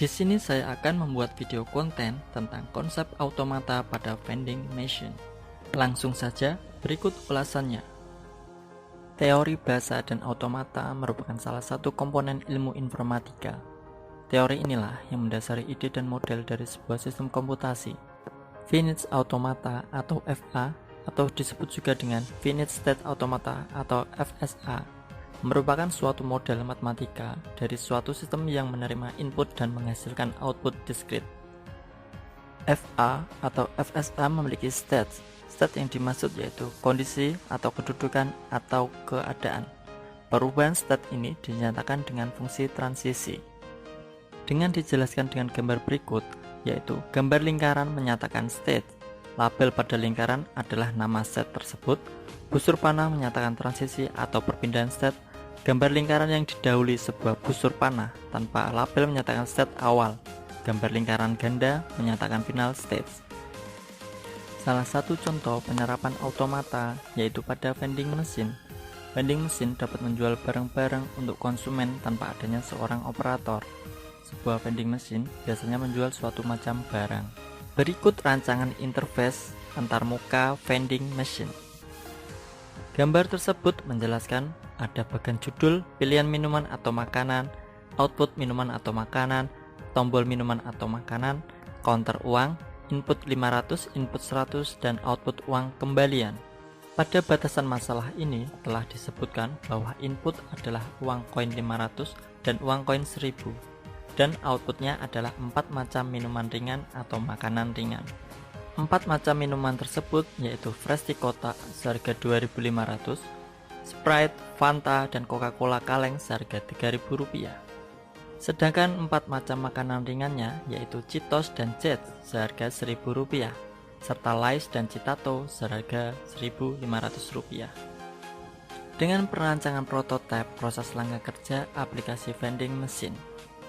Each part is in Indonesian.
Di sini saya akan membuat video konten tentang konsep automata pada vending machine. Langsung saja, berikut ulasannya. Teori bahasa dan automata merupakan salah satu komponen ilmu informatika. Teori inilah yang mendasari ide dan model dari sebuah sistem komputasi. Finite Automata atau FA, atau disebut juga dengan Finite State Automata atau FSA, merupakan suatu model matematika dari suatu sistem yang menerima input dan menghasilkan output discrete. FA atau FSA memiliki state yang dimaksud yaitu kondisi atau kedudukan atau keadaan. Perubahan state ini dinyatakan dengan fungsi transisi. Dengan dijelaskan dengan gambar berikut, yaitu gambar lingkaran menyatakan state, label pada lingkaran adalah nama state tersebut, busur panah menyatakan transisi atau perpindahan state, gambar lingkaran yang didahului sebuah busur panah tanpa label menyatakan state awal, gambar lingkaran ganda menyatakan final state. Salah satu contoh penerapan automata yaitu pada vending machine. Vending machine dapat menjual barang-barang untuk konsumen tanpa adanya seorang operator. Sebuah vending machine biasanya menjual suatu macam barang. Berikut rancangan interface antarmuka vending machine. Gambar tersebut menjelaskan ada bagian judul, pilihan minuman atau makanan, output minuman atau makanan, tombol minuman atau makanan, counter uang, input 500, input 100, dan output uang kembalian. Pada batasan masalah ini telah disebutkan bahwa input adalah uang koin 500 dan uang koin 1000, dan outputnya adalah 4 macam minuman ringan atau makanan ringan. 4 macam minuman tersebut yaitu Fresh Tea kotak seharga 2.500, Sprite, Fanta, dan Coca-Cola kaleng seharga Rp3.000. Sedangkan 4 macam makanan ringannya yaitu Cheetos dan Jet seharga Rp1.000, serta Lays dan Citato seharga Rp1.500. Dengan perancangan prototipe proses langkah kerja aplikasi vending machine,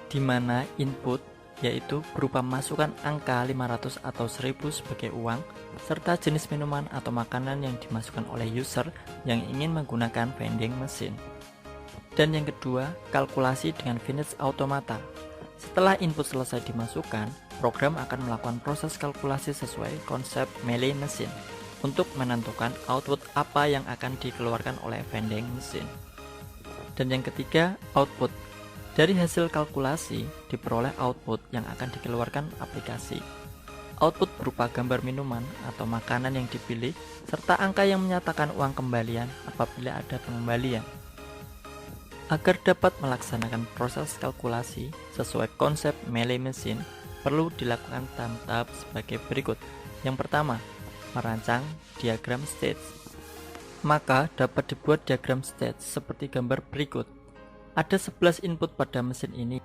di mana input yaitu berupa masukan angka 500 atau 1000 sebagai uang, serta jenis minuman atau makanan yang dimasukkan oleh user yang ingin menggunakan vending machine. Dan yang kedua, kalkulasi dengan Finite Automata. Setelah input selesai dimasukkan, program akan melakukan proses kalkulasi sesuai konsep Melee machine untuk menentukan output apa yang akan dikeluarkan oleh vending machine. Dan yang ketiga, output. Dari hasil kalkulasi diperoleh output yang akan dikeluarkan aplikasi. Output berupa gambar minuman atau makanan yang dipilih serta angka yang menyatakan uang kembalian apabila ada pengembalian. Agar dapat melaksanakan proses kalkulasi sesuai konsep Melee machine, perlu dilakukan tahap-tahap sebagai berikut. Yang pertama, merancang diagram state. Maka dapat dibuat diagram state seperti gambar berikut. Ada 11 input pada mesin ini,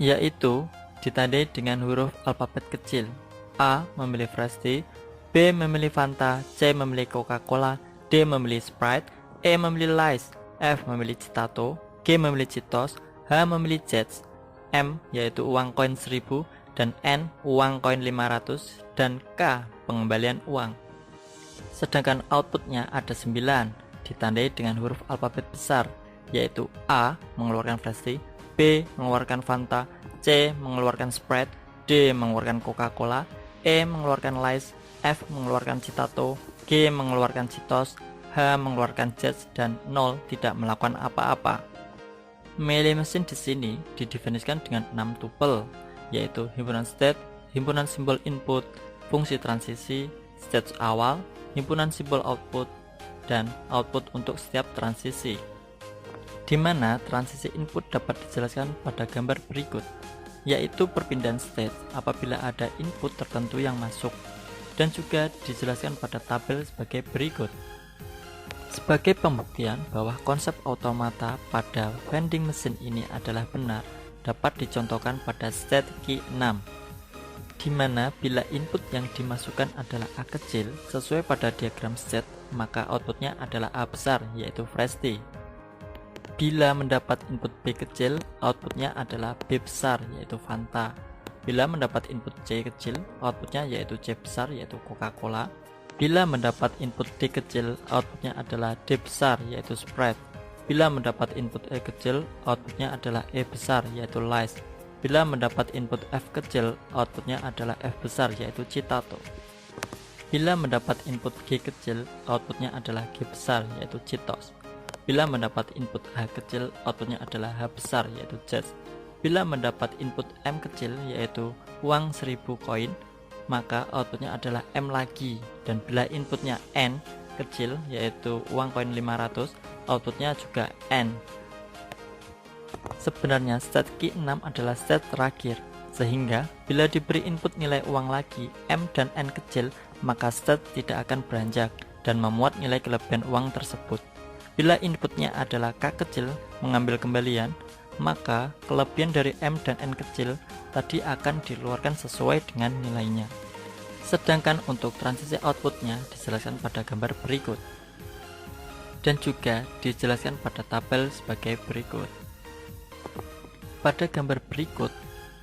yaitu ditandai dengan huruf alfabet kecil. A memilih Fresh Tea, B memilih Fanta, C memilih Coca-Cola, D memilih Sprite, E memilih Lays, F memilih Citato, G memilih Cheetos, H memilih Jets, M yaitu uang koin 1000, dan N uang koin 500, dan K pengembalian uang. Sedangkan outputnya ada 9, ditandai dengan huruf alfabet besar, yaitu A mengeluarkan Fresh Tea, B mengeluarkan Fanta, C mengeluarkan Sprite, D mengeluarkan Coca-Cola, E mengeluarkan Lays, F mengeluarkan Citato, G mengeluarkan Cheetos, H mengeluarkan Jets, dan 0 tidak melakukan apa-apa. Melee machine di sini didefinisikan dengan 6 tupel, yaitu himpunan state, himpunan simbol input, fungsi transisi, stage awal, himpunan simbol output, dan output untuk setiap transisi. Di mana transisi input dapat dijelaskan pada gambar berikut, yaitu perpindahan state apabila ada input tertentu yang masuk, dan juga dijelaskan pada tabel sebagai berikut. Sebagai pembuktian bahwa konsep automata pada vending machine ini adalah benar, dapat dicontohkan pada strategi 6, di mana bila input yang dimasukkan adalah A kecil sesuai pada diagram state, maka outputnya adalah A besar yaitu Fresh Tea. Bila mendapat input B kecil, outputnya adalah B besar yaitu Fanta. Bila mendapat input C kecil, outputnya yaitu C besar yaitu Coca-Cola. Bila mendapat input D kecil, outputnya adalah D besar yaitu Sprite. Bila mendapat input E kecil, outputnya adalah E besar yaitu Lays. Bila mendapat input F kecil, outputnya adalah F besar yaitu Citato. Bila mendapat input G kecil, outputnya adalah G besar yaitu Citos. Bila mendapat input H kecil, outputnya adalah H besar yaitu Jazz. Bila mendapat input M kecil yaitu uang 1000 koin, maka outputnya adalah M lagi. Dan bila inputnya N kecil yaitu uang koin 500, outputnya juga N. Sebenarnya state key 6 adalah state terakhir, sehingga bila diberi input nilai uang lagi M dan N kecil, maka state tidak akan beranjak dan memuat nilai kelebihan uang tersebut. Bila inputnya adalah K kecil mengambil kembalian, maka kelebihan dari M dan N kecil tadi akan dikeluarkan sesuai dengan nilainya. Sedangkan untuk transisi outputnya dijelaskan pada gambar berikut dan juga dijelaskan pada tabel sebagai berikut. Pada gambar berikut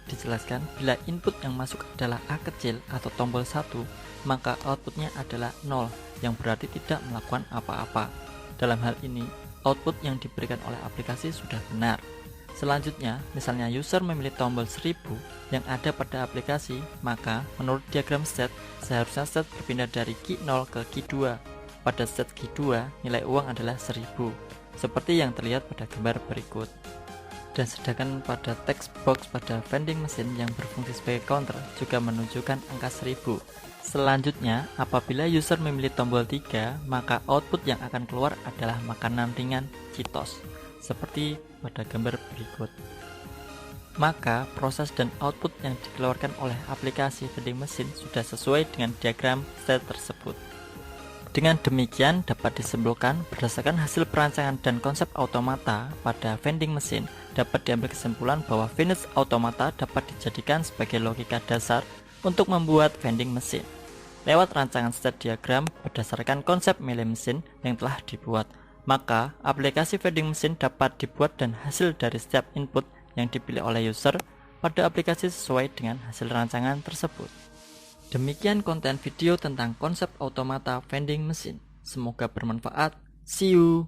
dijelaskan bila input yang masuk adalah A kecil atau tombol 1, maka outputnya adalah 0 yang berarti tidak melakukan apa-apa. Dalam hal ini, output yang diberikan oleh aplikasi sudah benar. Selanjutnya, misalnya user memilih tombol 1000 yang ada pada aplikasi, maka menurut diagram state, seharusnya state berpindah dari key 0 ke key 2. Pada state key 2, nilai uang adalah 1000, seperti yang terlihat pada gambar berikut. Dan sedangkan pada text box pada vending machine yang berfungsi sebagai counter juga menunjukkan angka 1000. Selanjutnya, apabila user memilih tombol 3, maka output yang akan keluar adalah makanan ringan Citos, seperti pada gambar berikut. Maka proses dan output yang dikeluarkan oleh aplikasi vending machine sudah sesuai dengan diagram state tersebut. Dengan demikian dapat disimpulkan berdasarkan hasil perancangan dan konsep automata pada vending machine dapat diambil kesimpulan bahwa Venus automata dapat dijadikan sebagai logika dasar untuk membuat vending machine lewat rancangan state diagram berdasarkan konsep melee mesin yang telah dibuat. Maka aplikasi vending machine dapat dibuat dan hasil dari setiap input yang dipilih oleh user pada aplikasi sesuai dengan hasil rancangan tersebut. Demikian konten video tentang konsep automata vending machine. Semoga bermanfaat. See you.